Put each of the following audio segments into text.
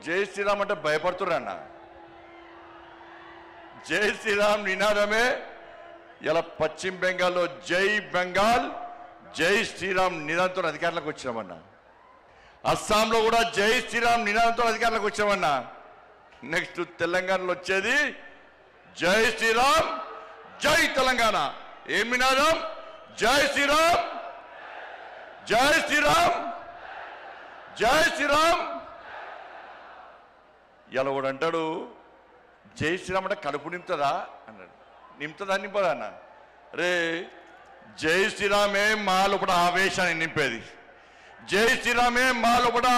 జై శ్రీరామ్ అంటే భయపడుతున్నా. జై శ్రీరామ్ నినాదమే ఇలా పశ్చిమ బెంగాల్లో జై బెంగాల్ జై శ్రీరామ్ నినాదంతో అధికారంలోకి వచ్చామన్నా. అస్సాంలో కూడా జై శ్రీరామ్ నినాదంతో అధికారంలోకి వచ్చామన్నా. నెక్స్ట్ తెలంగాణలో వచ్చేది జై శ్రీరామ్ జై తెలంగాణ. ఏం నినాదం? జై శ్రీరామ్ జై శ్రీరామ్ జై శ్రీరామ్. ఇలా కూడా అంటాడు జై శ్రీరామ్ అంటే కడుపు నింపుతుందా అన్నాడు. నింపుతుందా నింపదా అన్న? రే జై శ్రీరామే మా లోపల ఆవేశాన్ని నింపేది, జై శ్రీరామే మా లోపల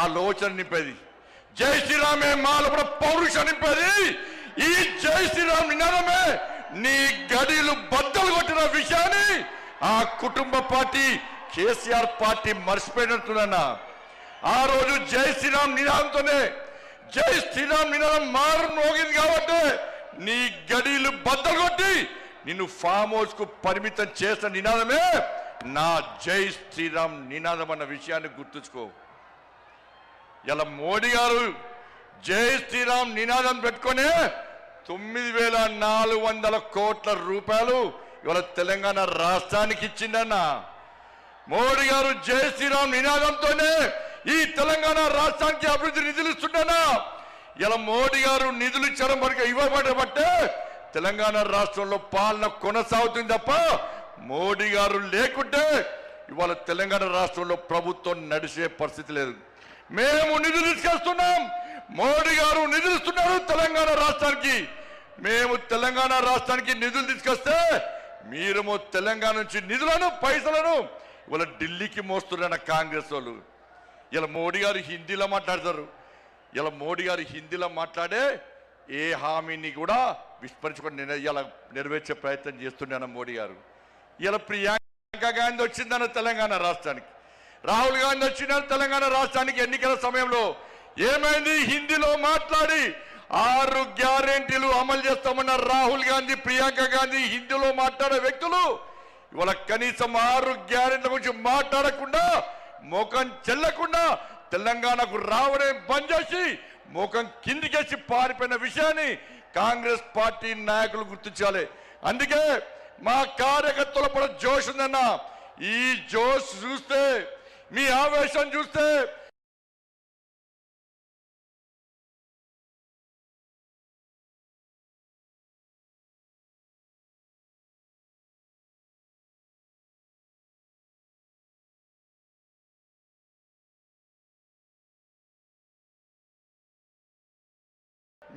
ఆలోచన నింపేది, జై శ్రీరామే మా లోపల పౌరుషం నింపేది. ఈ జై శ్రీరామ్ నినాదమే నీ గడిలు బద్దలు కొట్టిన విషయాన్ని ఆ కుటుంబ పార్టీ కేసీఆర్ పార్టీ మర్చిపోయినట్టున్నా. ఆ రోజు జై శ్రీరామ్ నినాదంతోనే జై శ్రీరామ్ నినాదం మారు మోగింది కాబట్టి నీ గడిలు బద్దలు కొట్టి నిన్ను ఫామ్ హౌస్ కు పరిమితం చేసిన నినాదమే నా జై శ్రీరామ్ నినాదం అన్న విషయాన్ని గుర్తుంచుకో. ఇలా మోడీ గారు జై శ్రీరామ్ నినాదం పెట్టుకునే 9,400 కోట్ల రూపాయలు ఇవాళ తెలంగాణ రాష్ట్రానికి ఇచ్చిందన్న. మోడీ గారు జై శ్రీరామ్ నినాదంతోనే ఈ తెలంగాణ రాష్ట్రానికి అభివృద్ధి నిధులు ఇస్తుండనా. ఇలా మోడీ గారు నిధులు ఇచ్చడం వరకు ఇవ్వబడబట్టే తెలంగాణ రాష్ట్రంలో పాలన కొనసాగుతుంది తప్ప మోడీ గారు లేకుంటే ఇవాళ తెలంగాణ రాష్ట్రంలో ప్రభుత్వం నడిచే పరిస్థితి లేదు. మేము నిధులు తీసుకొస్తున్నాం, మోడీ గారు నిధులు ఇస్తున్నారు తెలంగాణ రాష్ట్రానికి. మేము తెలంగాణ రాష్ట్రానికి నిధులు తీసుకొస్తే మీరేమో తెలంగాణ నుంచి నిధులను పైసలను ఇవాళ ఢిల్లీకి మోస్తున్న కాంగ్రెస్ వాళ్ళు. ఇలా మోడీ గారు హిందీలో మాట్లాడతారు. ఇలా మోడీ గారు హిందీలో మాట్లాడే ఏ హామీని కూడా విస్మరించుకొని ఇలా నెరవేర్చే ప్రయత్నం చేస్తున్నాను మోడీ గారు. ఇలా ప్రియాంక గాంధీ వచ్చిందన్న తెలంగాణ రాష్ట్రానికి, రాహుల్ గాంధీ వచ్చినారు తెలంగాణ రాష్ట్రానికి ఎన్నికల సమయంలో. ఏమైంది? హిందీలో మాట్లాడి 6 గ్యారెంటీలు అమలు చేస్తామన్న రాహుల్ గాంధీ, ప్రియాంక గాంధీ హిందీలో మాట్లాడే వ్యక్తులు ఇవాళ కనీసం 6 గ్యారెంటీల గురించి మాట్లాడకుండా ముఖం చెల్లకుండా తెలంగాణకు రావడం బంద్ చేసి ముఖం కిందికేసి పారిపోయిన విషయాన్ని కాంగ్రెస్ పార్టీ నాయకులు గుర్తించాలి. అందుకే మా కార్యకర్తల పడ జోష్ ఉందన్న. ఈ జోష్ చూస్తే, మీ ఆవేశం చూస్తే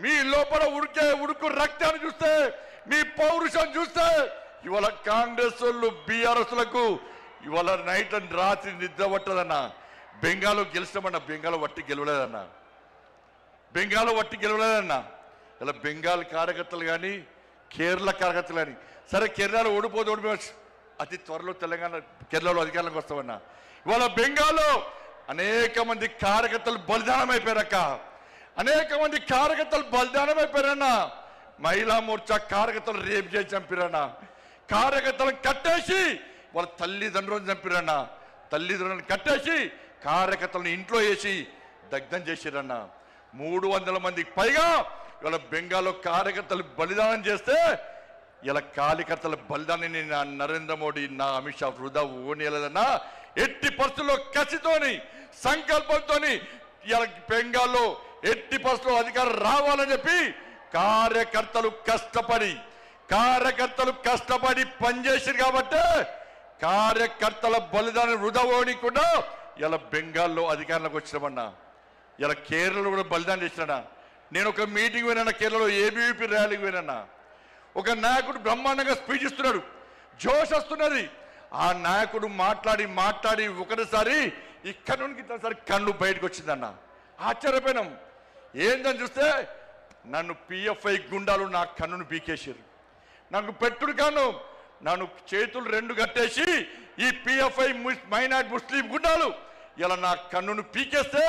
మీ లోపల ఉడుకు రక్తాన్ని చూస్తే, మీ పౌరుషం చూస్తే ఇవాళ కాంగ్రెస్ వాళ్ళు బీఆర్ఎస్లకు ఇవాళ నైట్ అండ్ రాత్రి నిద్ర పట్టదన్న. బెంగాల్లో గెలిచామన్న, బెంగాల్ వట్టి గెలవలేదన్న, బెంగాల్ వట్టి గెలవలేదన్న. ఇలా బెంగాల్ కార్యకర్తలు కానీ కేరళ కార్యకర్తలు కానీ, సరే కేరళలో ఓడిపోవచ్చు, అతి త్వరలో కేరళలో అధికారంలోకి వస్తామన్నా. ఇవాళ బెంగాల్లో అనేక మంది కార్యకర్తలు బలిదానం అయిపోయారక్క, అనేక మంది కార్యకర్తలు బలిదానం అయిపోయారన్నా. మహిళా మోర్చా కార్యకర్తలు రేపు చేసి చంపిరన్నా, కార్యకర్తలను కట్టేసి వాళ్ళ తల్లిదండ్రులను చంపిరన్నా, తల్లిదండ్రులను కట్టేసి కార్యకర్తలను ఇంట్లో వేసి దగ్ధం చేసిరన్నా. 300 మందికి పైగా ఇవాళ బెంగాల్లో కార్యకర్తలు బలిదానం చేస్తే ఇలా కార్యకర్తల బలిదానాన్ని నా నరేంద్ర మోడీ, నా అమిత్ షా వృధా ఓనేలేదన్నా. ఎట్టి పరిస్థితుల్లో కసితోని, సంకల్పంతోని ఇలా బెంగాల్లో ఎట్టి పరిస్థితుల్లో అధికారం రావాలని చెప్పి కార్యకర్తలు కష్టపడి పనిచేసారు కాబట్టి కార్యకర్తల బలిదానం వృధా ఓనికుండా ఇలా బెంగాల్లో అధికారంలోకి వచ్చినామన్నా. ఇలా కేరళలో కూడా బలిదానం చేసినా. నేను ఒక మీటింగ్ పోయినా కేరళలో, ఏబీవీపీ ర్యాలీకి పోయినా. ఒక నాయకుడు బ్రహ్మాండంగా స్పీచ్ ఇస్తున్నాడు, జోష్ వస్తున్నది. ఆ నాయకుడు మాట్లాడి ఒకటిసారి ఇక్కడ నుండి ఇంతసారి కళ్ళు బయటకు వచ్చిందన్న. ఆశ్చర్యపోయినాం. ఏందని చూస్తే నన్ను పిఎఫ్ఐ గుండాలు నా కన్నును పీకేసారు. నాకు పెట్టుడు కాను, నన్ను చేతులు 2 కట్టేసి ఈ పిఎఫ్ఐ మైనార్టీ ముస్లిం గుండాలు ఇలా నా కన్నును పీకేస్తే,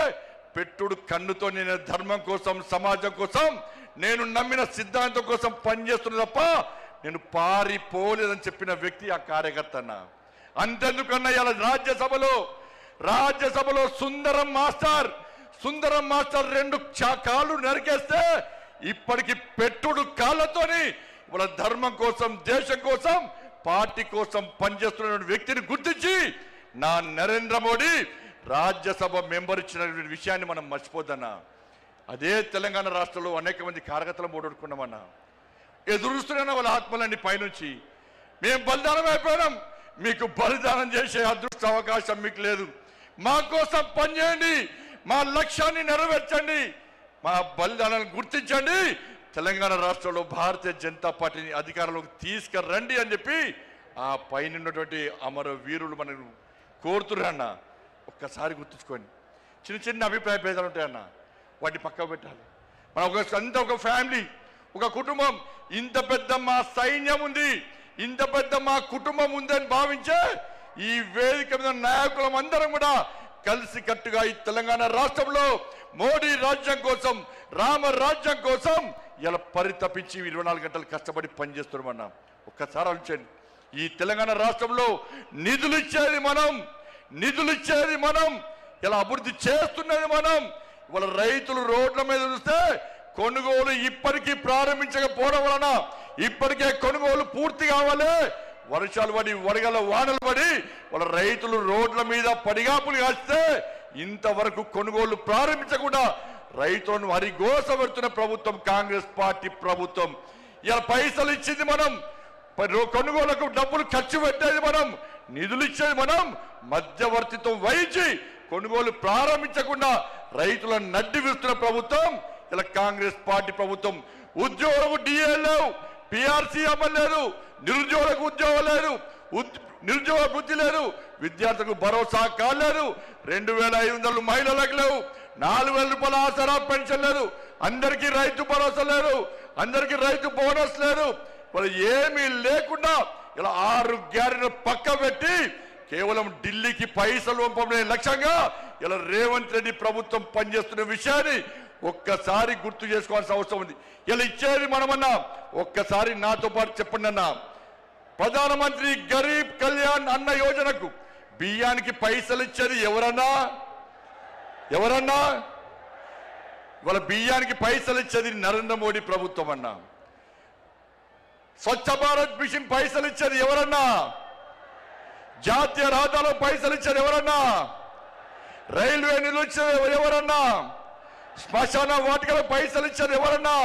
పెట్టుడు కన్నుతో నేను ధర్మం కోసం, సమాజం కోసం, నేను నమ్మిన సిద్ధాంతం కోసం పనిచేస్తున్నా తప్ప నేను పారిపోలేదని చెప్పిన వ్యక్తి ఆ కార్యకర్త అన్న. అంతెందుకన్నా ఇలా రాజ్యసభలో సుందరం మాస్టర్ సుందరం మాస్టర్ 2 కాళ్ళు నరికేస్తే ఇప్పటికి పెట్టుడు కాళ్ళతోని వాళ్ళ ధర్మం కోసం, దేశం కోసం, పార్టీ కోసం పనిచేస్తున్న వ్యక్తిని గుర్తించి నా నరేంద్ర మోడీ రాజ్యసభ మెంబర్ ఇచ్చిన విషయాన్ని మనం మర్చిపోద్దన్నా. అదే తెలంగాణ రాష్ట్రంలో అనేక మంది కార్యకర్తలు ఓడొడుకున్నామన్నా. ఎదురుస్తున్నా వాళ్ళ ఆత్మలన్నీ పైనుంచి మేము బలిదానం అయిపోయినాం, మీకు బలిదానం చేసే అదృష్ట అవకాశం మీకు లేదు. మా కోసం పనిచేయండి, మా లక్ష్యాన్ని నెరవేర్చండి, మా బలిదానాన్ని గుర్తించండి, తెలంగాణ రాష్ట్రంలో భారతీయ జనతా పార్టీని అధికారంలోకి తీసుకురండి అని చెప్పి ఆ పైన ఉన్నటువంటి అమర వీరులు మనకు కోరుతున్నా. ఒక్కసారి గుర్తుంచుకోండి. చిన్న చిన్న అభిప్రాయ భేదాలు ఉంటాయన్న, వాటిని పక్కకు పెట్టాలి. మనం ఒక ఫ్యామిలీ, ఒక కుటుంబం, ఇంత పెద్ద మా సైన్యం ఉంది, ఇంత పెద్ద మా కుటుంబం ఉందని భావించే ఈ వేదిక మీద నాయకులం అందరం కూడా కలిసి కట్టుగా ఈ తెలంగాణ రాష్ట్రంలో మోడీ రాజ్యం కోసం, రామ రాజ్యం కోసం ఇలా పరితపించి 24 గంటలు కష్టపడి పనిచేస్తున్నామన్నా. ఒక్కసారి ఆలోచించండి. ఈ తెలంగాణ రాష్ట్రంలో నిధులు ఇచ్చేది మనం, ఇలా అభివృద్ధి చేస్తున్నది మనం. ఇవాళ రైతులు రోడ్ల మీద చూస్తే కొనుగోలు ఇప్పటికీ ప్రారంభించకపోవడం వలన ఇప్పటికే కొనుగోలు పూర్తి కావాలి. వర్షాలు పడి, వడగల వానలు పడి వాళ్ళ రైతులు రోడ్ల మీద పడిగాపులు కాస్తే ఇంతవరకు కొనుగోలు ప్రారంభించకుండా రైతులను హరిగోస పెడుతున్న ప్రభుత్వం కాంగ్రెస్ పార్టీ ప్రభుత్వం. ఇలా పైసలు ఇచ్చింది మనం, కొనుగోలుకు డబ్బులు ఖర్చు పెట్టేది మనం, నిధులు ఇచ్చేది మనం, మధ్యవర్తితో వహించి కొనుగోలు ప్రారంభించకుండా రైతులను నడ్డి విస్తున్న ప్రభుత్వం ఇలా కాంగ్రెస్ పార్టీ ప్రభుత్వం. ఉద్యోగులకు డిఏ లేవు, పిఆర్సీ అమలు లేదు, నిరుద్యోగులకు ఉద్యోగం లేదు, నిరుద్యోగ వృద్ధి లేదు, విద్యార్థులకు భరోసా కాలేదు, 2500 మహిళలకు లేవు, 4000 రూపాయల ఆసరా పెన్షన్ లేదు, అందరికీ రైతు భరోసా లేదు, అందరికీ రైతు బోనస్ లేదు. వాళ్ళు ఏమీ లేకుండా ఇలా 6 గ్యారెంటీలు పక్క పెట్టి కేవలం ఢిల్లీకి పైసలు పంపడే లక్ష్యంగా ఇలా రేవంత్ రెడ్డి ప్రభుత్వం పనిచేస్తున్న విషయాన్ని ఒక్కసారి గుర్తు చేసుకోవాల్సిన అవసరం ఉంది. ఇలా ఇచ్చేది మనమన్నా. ఒక్కసారి నాతో పాటు చెప్పండి అన్న. ప్రధానమంత్రి గరీబ్ కళ్యాణ్ అన్న యోజనకు బియ్యానికి పైసలు ఇచ్చేది ఎవరన్నా? వాళ్ళ బియ్యానికి పైసలు ఇచ్చేది నరేంద్ర మోడీ ప్రభుత్వం అన్నా. స్వచ్ఛ భారత్ మిషన్ పైసలు ఇచ్చేది ఎవరన్నా? జాతీయ రహదారులో పైసలు ఇచ్చేది ఎవరన్నా? రైల్వే నిధులు ఇచ్చేది ఎవరన్నా? శ్మశాన వాటికలకు పైసలు ఇచ్చేది ఎవరన్నా?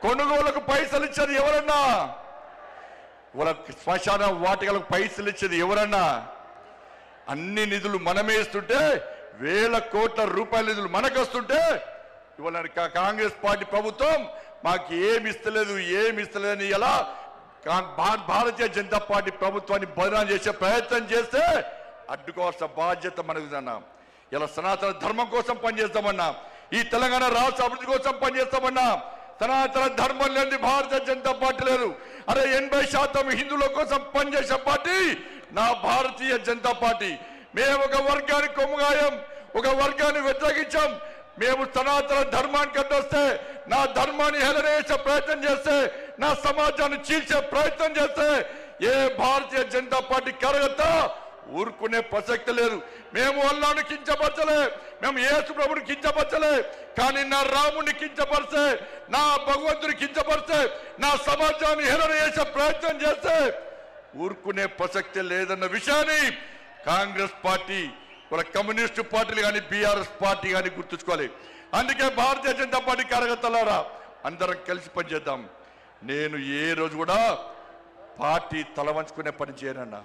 కొనుగోలుకు పైసలు ఇచ్చేది ఎవరన్నా? వాళ్ళ శ్మశాన వాటికలకు పైసలు ఇచ్చేది ఎవరన్నా? అన్ని నిధులు మనమే ఇస్తుంటే, వేల కోట్ల రూపాయల నిధులు మనకు వస్తుంటే ఇవాళ కాంగ్రెస్ పార్టీ ప్రభుత్వం మాకు ఏమి ఇస్తలేదని ఎలా భారతీయ జనతా పార్టీ ప్రభుత్వాన్ని బదనాం చేసే ప్రయత్నం చేస్తే అడ్డుకోవాల్సిన బాధ్యత మనకుదన్నా. ఇలా సనాతన ధర్మం కోసం పనిచేస్తామన్నా, ఈ తెలంగాణ రాష్ట్ర అభివృద్ధి కోసం పనిచేస్తామన్నా. సనాతన ధర్మం లేని భారతీయ జనతా పార్టీ లేదు. అరే 80% హిందువుల కోసం పనిచేసే పార్టీ నా భారతీయ జనతా పార్టీ. మేము ఒక వర్గాన్ని కొమ్ముగాయం, ఒక వర్గాన్ని వ్యతిరేకించాం. మేము సనాతన ధర్మానికి అడ్డొస్తే, నా ధర్మాన్ని హేళన చేసే ప్రయత్నం చేస్తే, నా సమాజాన్ని చీల్చే ప్రయత్నం చేస్తే ఏ భారతీయ జనతా పార్టీ కార్యకర్త ఊరుకునే ప్రసక్తి లేదు. మేము అల్లాను కించపరచలే, మేము యేసు ప్రభుని కించపరచలే, కానీ నా రాముని కించపరిస్తే, నా భగవంతుని కించపరిస్తే, నా సమాజాన్ని హేళన చేసే ప్రయత్నం చేస్తే ఊరుకునే ప్రసక్తి లేదన్న విషయాన్ని కాంగ్రెస్ పార్టీ, వాళ్ళ కమ్యూనిస్టు పార్టీలు కానీ బీఆర్ఎస్ పార్టీ కానీ గుర్తుంచుకోవాలి. అందుకే భారతీయ జనతా పార్టీ కార్యకర్తలారా అందరం కలిసి పనిచేద్దాం. నేను ఏ రోజు కూడా పార్టీ తల వంచుకునే పని చేయనన్నా.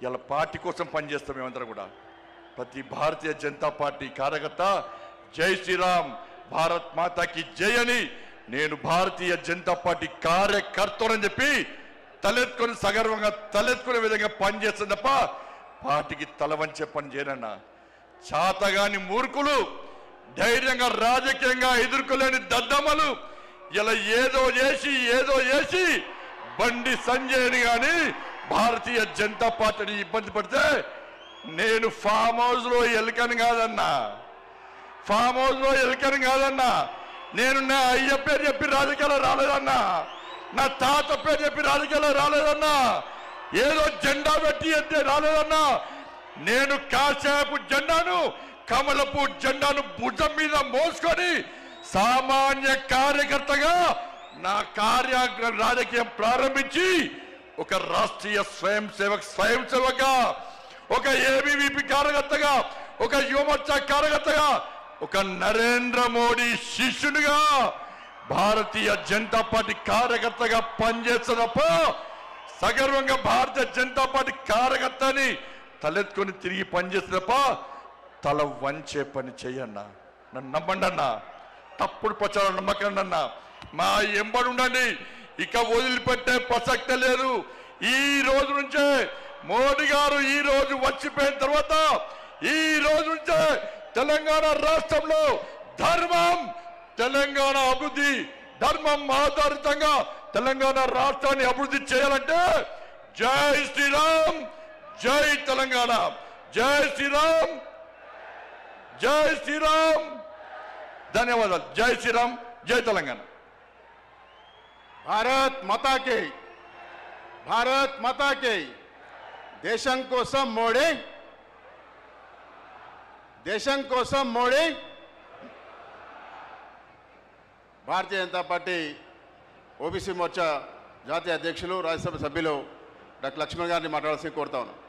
ఇలా పార్టీ కోసం పనిచేస్తాం. మేమందరం కూడా ప్రతి భారతీయ జనతా పార్టీ కార్యకర్త జై శ్రీరామ్, భారత్ మాతాకి జై అని నేను భారతీయ జనతా పార్టీ కార్యకర్తలని చెప్పి తలెత్తుకొని సగర్వంగా తలెత్తుకునే విధంగా పనిచేస్తుంది తప్ప పార్టీకి తల వంచే పని చేయనన్నా. చాతగాని మూర్ఖులు, ధైర్యంగా రాజకీయంగా ఎదుర్కోలేని దద్దమ్మలు ఇలా ఏదో చేసి బండి సంజయ్ని కానీ భారతీయ జనతా పార్టీని ఇబ్బంది పడితే నేను ఫామ్ హౌస్ లో ఎలుకని కాదన్నా. నేను నా అయ్య పేరు చెప్పి రాజకీయాలు రాలేదన్నా, నా తాత పేరు చెప్పి రాజకీయాలు రాలేదన్నా, ఏదో జెండా పెట్టి అంటే రాలేదన్నా. నేను కాసేపు జెండాను కమలపు జెండాను భుజం మీద మోసుకొని సామాన్య కార్యకర్తగా నా రాజకీయం ప్రారంభించి ఒక రాష్ట్రీయ స్వయం సేవకగా, ఒక ఏబీవీపీ కార్యకర్తగా, ఒక యువమోర్చా కార్యకర్తగా, ఒక నరేంద్ర మోడీ శిష్యునిగా భారతీయ జనతా పార్టీ కార్యకర్తగా పనిచేస్తున్నప్ప సగర్వంగా భారతీయ జనతా పార్టీ కార్యకర్తని తలెత్తుకొని తిరిగి పనిచేస్తున్నప్ప తల వంచే పని చెయ్యన్నా. నన్ను నమ్మండి అన్నా, తప్పుడు ప్రచారం నమ్మకండి అన్నా, మా ఎంబడి ఉండండి. ఇక వదిలిపెట్టే ప్రసక్తే లేదు. ఈ రోజు నుంచే మోడీ గారు ఈ రోజు వచ్చిపోయిన తర్వాత ఈ రోజు నుంచే తెలంగాణ రాష్ట్రంలో ధర్మం, తెలంగాణ అభివృద్ధి, ధర్మం ఆధారితంగా తెలంగాణ రాష్ట్రాన్ని అభివృద్ధి చేయాలంటే జై శ్రీరామ్, జై తెలంగాణ, జై శ్రీరామ్, జై శ్రీరామ్. ధన్యవాదాలు. జై శ్రీరామ్, జై తెలంగాణ. భారత్ మాతా కి, భారత్ మాతా కి. దేశం కోసం మోడీ, దేశం కోసం మోడీ. భారతీయ జనతా పార్టీ ఓబీసీ మోర్చా జాతీయ అధ్యక్షులు, రాజ్యసభ సభ్యులు డాక్టర్ లక్ష్మణ్ గారిని మాట్లాడాల్సి కోరుతా ఉన్నాను.